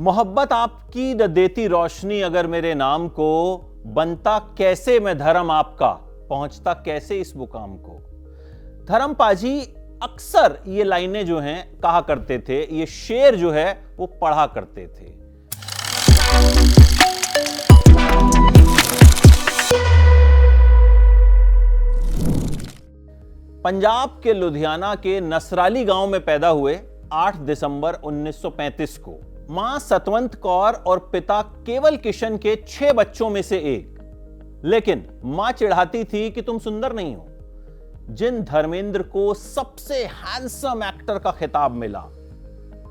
मोहब्बत आपकी न देती रोशनी अगर मेरे नाम को, बनता कैसे मैं धर्म आपका, पहुंचता कैसे इस मुकाम को। धर्म पाजी अक्सर ये लाइनें जो हैं कहा करते थे, ये शेर जो है वो पढ़ा करते थे। पंजाब के लुधियाना के नसराली गांव में पैदा हुए 8 दिसंबर 1935 को। मां सतवंत कौर और पिता केवल किशन के 6 बच्चों में से एक। लेकिन मां चिढ़ाती थी कि तुम सुंदर नहीं हो। जिन धर्मेंद्र को सबसे हैंडसम एक्टर का खिताब मिला,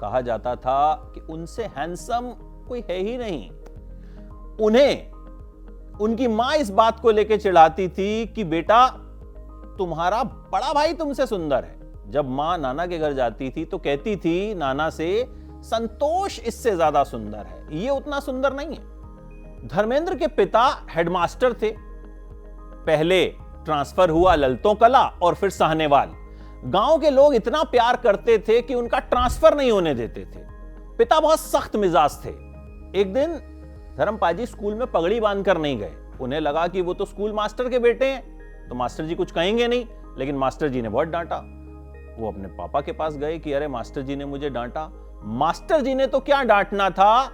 कहा जाता था कि उनसे हैंडसम कोई है ही नहीं। उनकी मां इस बात को लेकर चिढ़ाती थी कि बेटा तुम्हारा बड़ा भाई तुमसे सुंदर है। जब मां नाना के घर जाती थी तो कहती थी नाना से, संतोष इससे ज्यादा सुंदर है, ये उतना सुंदर नहीं है। धर्मेंद्र के पिता हेडमास्टर थे। पहले ट्रांसफर हुआ ललतों कला और फिर साहनेवाल। गांव के लोग इतना प्यार करते थे कि उनका ट्रांसफर नहीं होने देते थे। पिता बहुत सख्त मिजाज थे। एक दिन धर्मपाजी स्कूल में पगड़ी बांधकर नहीं गए। उन्हें लगा कि वो तो स्कूल मास्टर के बेटे हैं, तो मास्टर जी कुछ कहेंगे नहीं। लेकिन मास्टर जी ने बहुत डांटा। वो अपने पापा के पास गए कि अरे मास्टर जी ने मुझे डांटा। मास्टर जी ने तो क्या डांटना था,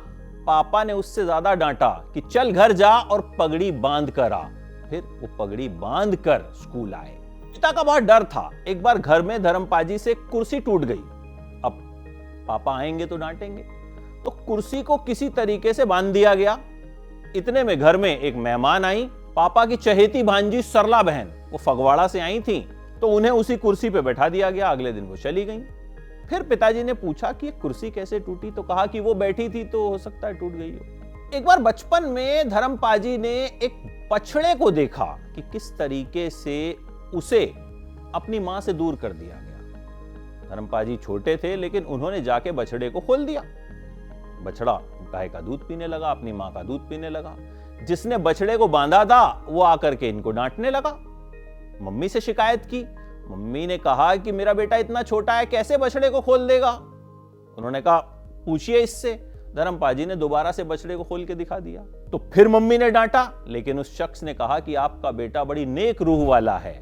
पापा ने उससे ज्यादा डांटा कि चल घर जा और पगड़ी बांध कर आ। फिर वो पगड़ी बांध कर स्कूल आए। पिता का बहुत डर था। एक बार घर में धर्मपाजी से कुर्सी टूट गई। अब पापा आएंगे तो डांटेंगे, तो कुर्सी को किसी तरीके से बांध दिया गया। इतने में घर में एक मेहमान आई, पापा की चहेती भांजी सरला बहन। वो फगवाड़ा से आई थी, तो उन्हें उसी कुर्सी पे बैठा दिया गया। अगले दिन वो चली गई। फिर पिताजी ने पूछा कि कुर्सी कैसे टूटी, तो कहा कि वो बैठी थी तो हो सकता है टूट गई हो। एक बार बचपन में धर्मपाजी ने एक बछड़े को देखा कि किस तरीके से उसे अपनी मां से दूर कर दिया गया। धर्मपाजी छोटे थे, लेकिन उन्होंने जाके बछड़े को खोल दिया। बछड़ा गाय का दूध पीने लगा, अपनी मां का दूध पीने लगा। जिसने बछड़े को बांधा था वो आकर के इनको डांटने लगा। मम्मी से शिकायत की। मम्मी ने कहा कि मेरा बेटा इतना छोटा है, कैसे बछड़े को खोल देगा। उन्होंने कहा पूछिए इससे। धर्मपाजी ने दोबारा से बछड़े को खोल के दिखा दिया। तो फिर मम्मी ने डांटा, लेकिन उस शख्स ने कहा कि आपका बेटा बड़ी नेक रूह वाला है,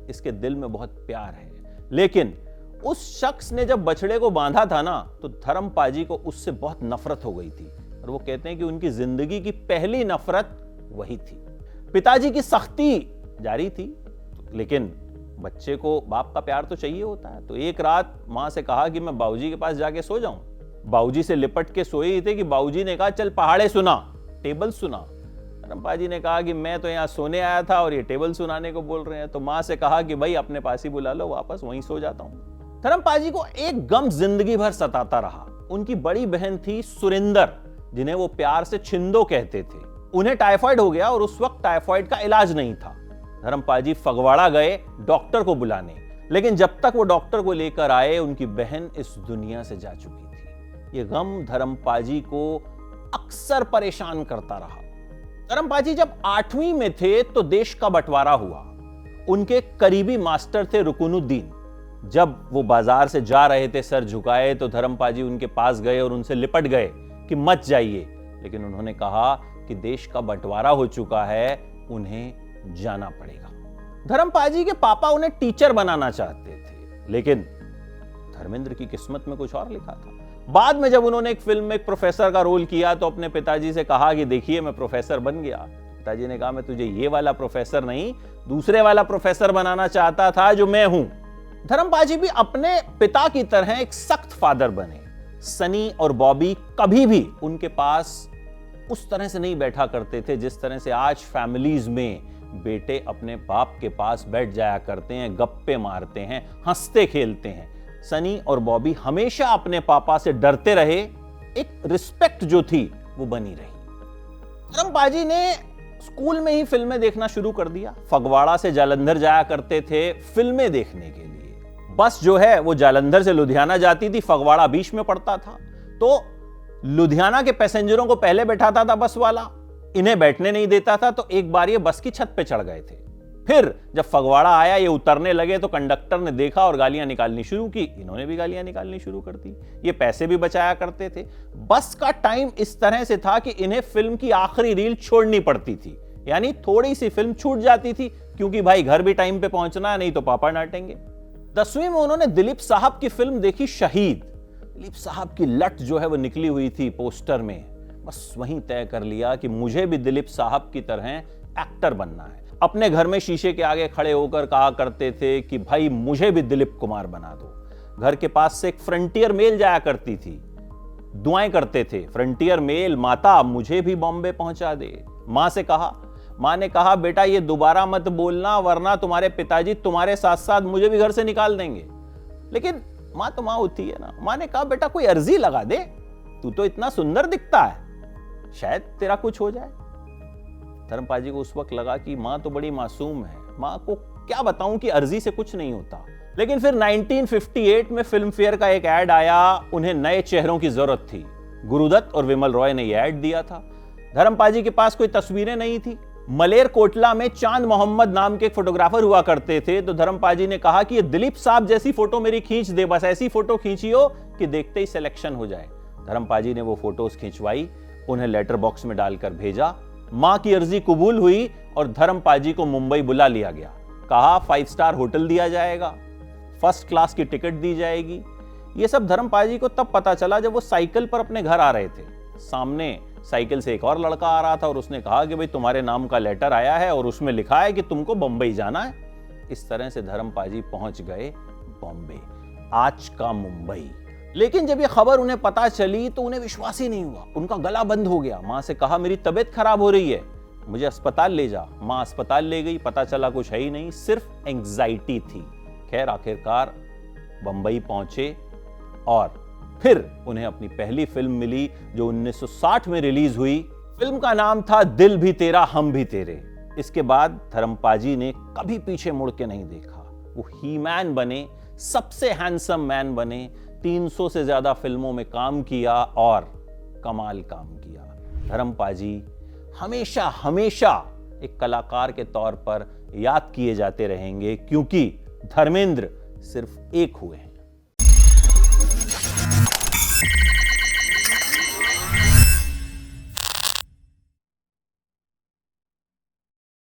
इसके दिल में बहुत प्यार है। लेकिन उस शख्स ने जब बछड़े को बांधा था ना, तो धर्मपाजी को उससे बहुत नफरत हो गई थी। और वो कहते हैं कि उनकी जिंदगी की पहली नफरत वही थी। पिताजी की सख्ती जारी थी, लेकिन बच्चे को बाप का प्यार तो चाहिए होता है। तो एक रात मां से कहा कि मैं बाबूजी के पास जाके सो जाऊं। बाबूजी से लिपट के सोए ही थे कि बाबूजी ने कहा चल पहाड़े सुना, टेबल सुना। धर्मपाजी ने कहा कि मैं तो यहाँ सोने आया था और ये टेबल सुनाने को बोल रहे हैं। तो मां से कहा कि भाई अपने पास ही बुला लो, वापस वहीं सो जाता हूं। धर्मपाजी को एक गम जिंदगी भर सताता रहा। उनकी बड़ी बहन थी सुरिंदर, जिन्हें वो प्यार से छिंदो कहते थे। उन्हें टाइफाइड हो गया और उस वक्त टाइफाइड का इलाज नहीं था। धर्मपाजी फगवाड़ा गए डॉक्टर को बुलाने, लेकिन जब तक वो डॉक्टर को लेकर आए उनकी बहन इस दुनिया से जा चुकी थी। ये गम धर्मपाजी को अक्सर परेशान करता रहा। धर्मपाजी जब 8वीं में थे तो देश का बंटवारा हुआ। उनके करीबी मास्टर थे रुकनुद्दीन। जब वो बाजार से जा रहे थे सर झुकाए, तो धर्मपाजी उनके पास गए और उनसे लिपट गए कि मत जाइए। लेकिन उन्होंने कहा कि देश का बंटवारा हो चुका है, उन्हें जाना पड़ेगा। धर्मपाजी के पापा उन्हें टीचर बनाना चाहते थे, लेकिन धर्मेंद्र की किस्मत में कुछ और लिखा था। बाद में जब उन्होंने एक फिल्म में एक प्रोफेसर का रोल किया तो अपने पिताजी से कहा कि देखिए मैं प्रोफेसर बन गया। पिताजी ने कहा मैं तुझे ये वाला प्रोफेसर नहीं, दूसरे वाला प्रोफेसर बनाना चाहता था जो मैं हूं। धर्मपाजी भी अपने पिता की तरह एक सख्त फादर बने। सनी और बॉबी कभी भी उनके पास उस तरह से नहीं बैठा करते थे जिस तरह से आज फैमिलीज में बेटे अपने बाप के पास बैठ जाया करते हैं, गप्पे मारते हैं, हंसते खेलते हैं। सनी और बॉबी हमेशा अपने पापा से डरते रहे। एक रिस्पेक्ट जो थी वो बनी रही। धर्मपाजी ने स्कूल में ही फिल्में देखना शुरू कर दिया। फगवाड़ा से जालंधर जाया करते थे फिल्में देखने के लिए। बस जो है वो जालंधर से लुधियाना जाती थी, फगवाड़ा बीच में पड़ता था। तो लुधियाना के पैसेंजरों को पहले बैठाता था बस वाला, इन्हें बैठने नहीं देता था। तो एक बार ये बस की छत पे चढ़ गए थे। फिर जब फगवाड़ा आया, ये उतरने लगे तो कंडक्टर ने देखा और गालियां निकालनी शुरू की। इन्होंने भी गालियां निकालनी शुरू कर दी। ये पैसे भी बचाया करते थे। बस का टाइम इस तरह से था कि इन्हें फिल्म की आखिरी रील छोड़नी पड़ती थी, यानी थोड़ी सी फिल्म छूट जाती थी, क्योंकि भाई घर भी टाइम पे पहुंचना है, नहीं तो पापा डांटेंगे। 10वीं में उन्होंने दिलीप साहब की फिल्म देखी शहीद। दिलीप साहब की लट जो है वो निकली हुई थी पोस्टर में। बस वहीं तय कर लिया कि मुझे भी दिलीप साहब की तरह एक्टर बनना है। अपने घर में शीशे के आगे खड़े होकर कहा करते थे कि भाई मुझे भी दिलीप कुमार बना दो। घर के पास से एक फ्रंटियर मेल जाया करती थी, दुआएं करते थे, फ्रंटियर मेल माता मुझे भी बॉम्बे पहुंचा दे। मां ने कहा बेटा ये दोबारा मत बोलना, वरना तुम्हारे पिताजी तुम्हारे साथ साथ मुझे भी घर से निकाल देंगे। लेकिन मां तो मां होती है ना। मां ने कहा बेटा कोई अर्जी लगा दे, तू तो इतना सुंदर दिखता है, शायद तेरा कुछ हो जाए। धर्मपाल जी को उस वक्त लगा कि मां तो बड़ी मासूम है, मां को क्या बताऊं कि अर्जी से कुछ नहीं होता। लेकिन फिर 1958 में फिल्म फेयर का एक ऐड आया। उन्हें नए चेहरों की जरूरत थी। गुरुदत्त और विमल रॉय ने यह ऐड दिया था। धर्मपाल जी के पास कोई तस्वीरें नहीं थी। मलेर कोटला में चांद मोहम्मद नाम के एक फोटोग्राफर हुआ करते थे। तो धर्मपाल जी ने कहा कि ये दिलीप साहब जैसी फोटो मेरी खींच दे, बस ऐसी फोटो खींचियो कि देखते ही सिलेक्शन हो जाए। धर्मपाल जी ने वो फोटोज खिंचवाई, उन्हें लेटर बॉक्स में डालकर भेजा। मां की अर्जी कबूल हुई और धर्मपाल जी को मुंबई बुला लिया गया। कहा 5 स्टार होटल दिया जाएगा, फर्स्ट क्लास की टिकट दी जाएगी। यह सब धर्मपाल जी को तब पता चला जब वो साइकिल पर अपने घर आ रहे थे। सामने साइकिल से एक और लड़का आ रहा था और उसने कहा कि भाई तुम्हारे नाम का लेटर आया है और उसमें लिखा है कि तुमको बंबई जाना है। इस तरह से धर्मपाल जी पहुंच गए बॉम्बे, आज का मुंबई। लेकिन जब ये खबर उन्हें पता चली तो उन्हें विश्वास ही नहीं हुआ। उनका गला बंद हो गया। मां से कहा मेरी तबीयत खराब हो रही है, मुझे अस्पताल ले जा। मां अस्पताल ले गई, पता चला कुछ है ही नहीं, सिर्फ एंग्जाइटी थी। खैर आखिरकार बंबई पहुंचे और फिर उन्हें अपनी पहली फिल्म मिली जो 1960 में रिलीज हुई। फिल्म का नाम था दिल भी तेरा हम भी तेरे। इसके बाद धर्मपाल जी ने कभी पीछे मुड़ के नहीं देखा। वो ही मैन बने, सबसे हैंडसम मैन बने, 300 से ज्यादा फिल्मों में काम किया और कमाल काम किया। धर्मपाल जी हमेशा हमेशा एक कलाकार के तौर पर याद किए जाते रहेंगे, क्योंकि धर्मेंद्र सिर्फ एक हुए हैं।